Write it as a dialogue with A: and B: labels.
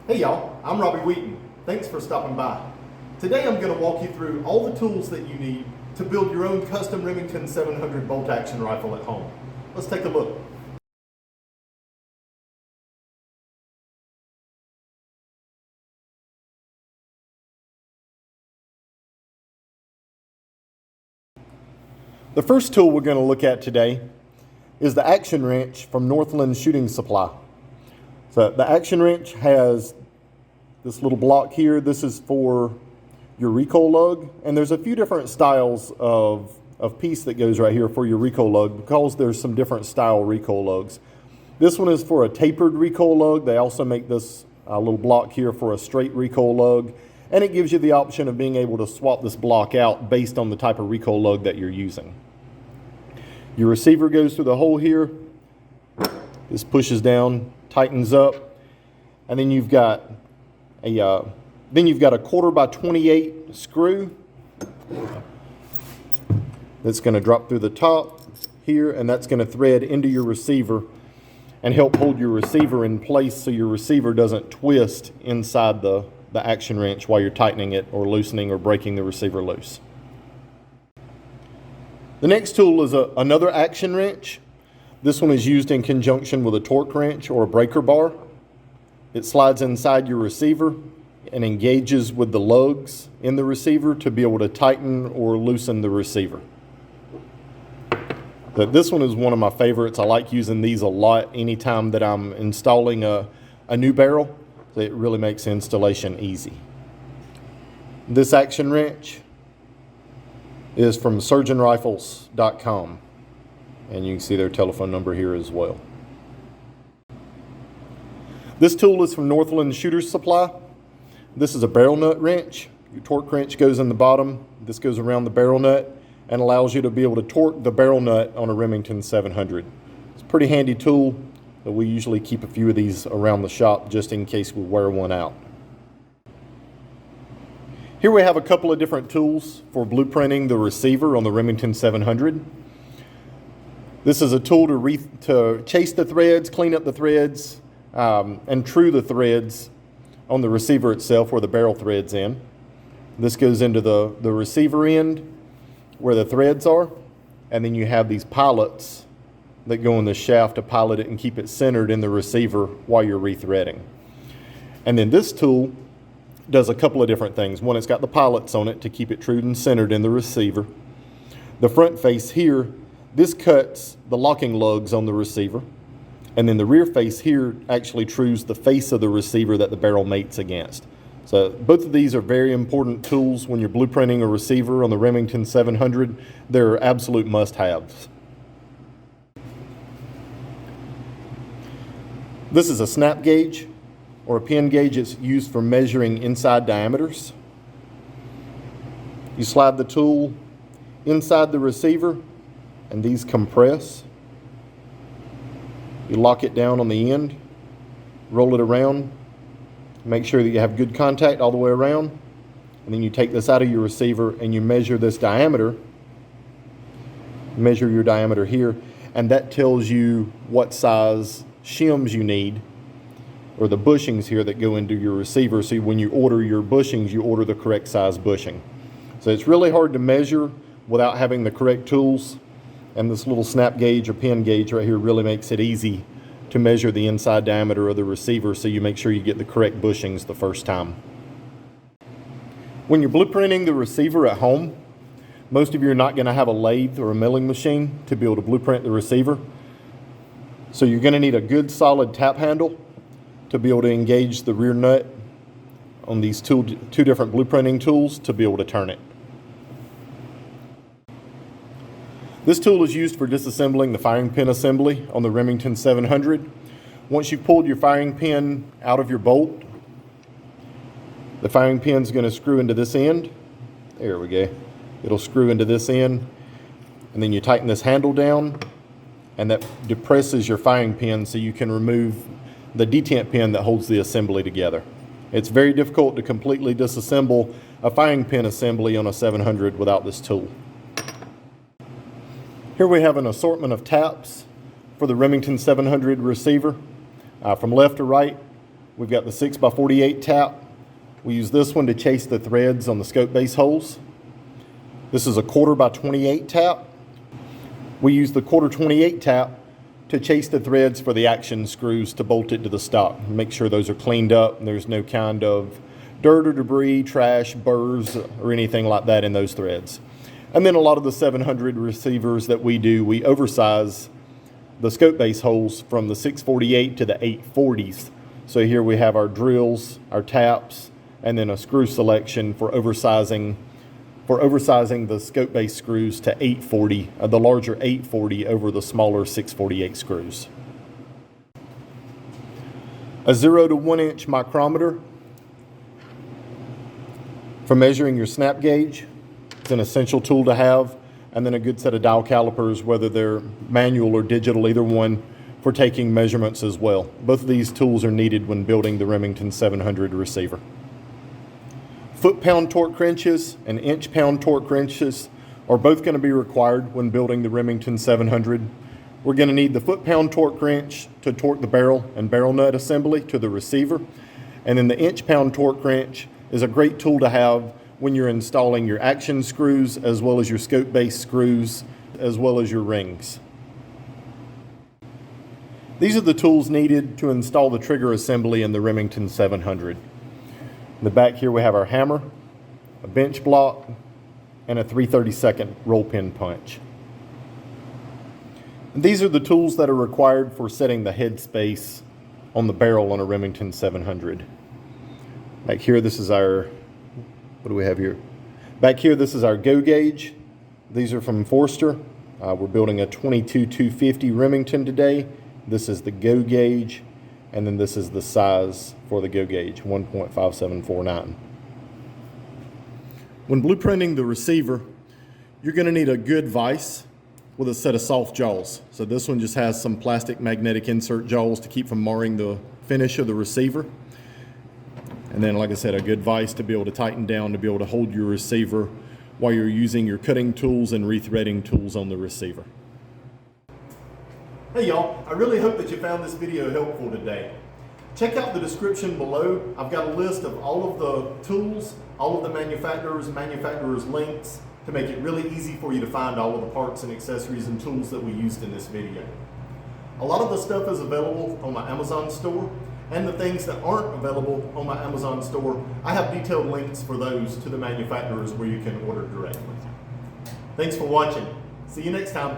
A: Hey y'all, I'm Robbie Wheaton. Thanks for stopping by. Today I'm going to walk you through all the tools that you need to build your own custom Remington 700 bolt action rifle at home. Let's take a look. The first tool we're going to look at today is the action wrench from Northland Shooting Supply. So the action wrench has this little block here. This is for your recoil lug, and there's a few different styles of piece that goes right here for your recoil lug because there's some different style recoil lugs. This one is for a tapered recoil lug. They also make this little block here for a straight recoil lug, and it gives you the option of being able to swap this block out based on the type of recoil lug that you're using. Your receiver goes through the hole here. This pushes down, tightens up, and then you've got a 1/4 by 28 screw that's going to drop through the top here, and that's going to thread into your receiver and help hold your receiver in place so your receiver doesn't twist inside the action wrench while you're tightening it or loosening or breaking the receiver loose. The next tool is another action wrench. This one is used in conjunction with a torque wrench or a breaker bar. It slides inside your receiver and engages with the lugs in the receiver to be able to tighten or loosen the receiver. But this one is one of my favorites. I like using these a lot anytime that I'm installing a new barrel. It really makes installation easy. This action wrench is from surgeonrifles.com, and you can see their telephone number here as well. This tool is from Northland Shooter's Supply. This is a barrel nut wrench. Your torque wrench goes in the bottom. This goes around the barrel nut and allows you to be able to torque the barrel nut on a Remington 700. It's a pretty handy tool, but we usually keep a few of these around the shop just in case we wear one out. Here we have a couple of different tools for blueprinting the receiver on the Remington 700. This is a tool to chase the threads, clean up the threads, and true the threads on the receiver itself where the barrel threads in. This goes into the receiver end where the threads are, and then you have these pilots that go in the shaft to pilot it and keep it centered in the receiver while you're rethreading. And then this tool does a couple of different things. One, it's got the pilots on it to keep it true and centered in the receiver. The front face here, this cuts the locking lugs on the receiver. And then the rear face here actually trues the face of the receiver that the barrel mates against. So both of these are very important tools when you're blueprinting a receiver on the Remington 700. They're absolute must-haves. This is a snap gauge or a pin gauge. It's used for measuring inside diameters. You slide the tool inside the receiver and these compress. You lock it down on the end, roll it around, make sure that you have good contact all the way around, and then you take this out of your receiver and you measure this diameter. Measure your diameter here, and that tells you what size shims you need, or the bushings here that go into your receiver. So when you order your bushings, you order the correct size bushing. So it's really hard to measure without having the correct tools, and this little snap gauge or pin gauge right here really makes it easy to measure the inside diameter of the receiver so you make sure you get the correct bushings the first time. When you're blueprinting the receiver at home, most of you are not going to have a lathe or a milling machine to be able to blueprint the receiver. So you're going to need a good solid tap handle to be able to engage the rear nut on these two different blueprinting tools to be able to turn it. This tool is used for disassembling the firing pin assembly on the Remington 700. Once you've pulled your firing pin out of your bolt, the firing pin is going to screw into this end. There we go. It'll screw into this end, and then you tighten this handle down, and that depresses your firing pin so you can remove the detent pin that holds the assembly together. It's very difficult to completely disassemble a firing pin assembly on a 700 without this tool. Here we have an assortment of taps for the Remington 700 receiver. From left to right, We've got the 6x48 tap. We use this one to chase the threads on the scope base holes. This is a 1/4x28 tap. We use the 1/4x28 tap to chase the threads for the action screws to bolt it to the stock. Make sure those are cleaned up and there's no kind of dirt or debris, trash, burrs, or anything like that in those threads. And then a lot of the 700 receivers that we do, we oversize the scope base holes from the 648 to the 840s. So here we have our drills, our taps, and then a screw selection for oversizing the scope base screws to 840, the larger 840 over the smaller 648 screws. A 0 to 1 inch micrometer for measuring your snap gauge. It's an essential tool to have. And then a good set of dial calipers, whether they're manual or digital, either one, for taking measurements as well. Both of these tools are needed when building the Remington 700 receiver. Foot-pound torque wrenches and inch-pound torque wrenches are both going to be required when building the Remington 700. We're going to need the foot-pound torque wrench to torque the barrel and barrel nut assembly to the receiver. And then the inch-pound torque wrench is a great tool to have when you're installing your action screws, as well as your scope base screws, as well as your rings. These are the tools needed to install the trigger assembly in the Remington 700. In the back here we have our hammer, a bench block, and a 3/32 roll pin punch. And these are the tools that are required for setting the headspace on the barrel on a Remington 700. Back here, this is our, what do we have here? Back here, this is our go gauge. These are from Forster. We're building a 22-250 Remington today. This is the go gauge, and then this is the size for the go gauge, 1.5749. When blueprinting the receiver, you're going to need a good vise with a set of soft jaws. So this one just has some plastic magnetic insert jaws to keep from marring the finish of the receiver. And then, like I said, a good vise to be able to tighten down, to be able to hold your receiver while you're using your cutting tools and rethreading tools on the receiver. Hey y'all, I really hope that you found this video helpful today. Check out the description below. I've got a list of all of the tools, all of the manufacturers' links, to make it really easy for you to find all of the parts and accessories and tools that we used in this video. A lot of the stuff is available on my Amazon store, and the things that aren't available on my Amazon store, I have detailed links for those to the manufacturers where you can order directly. Thanks for watching. See you next time.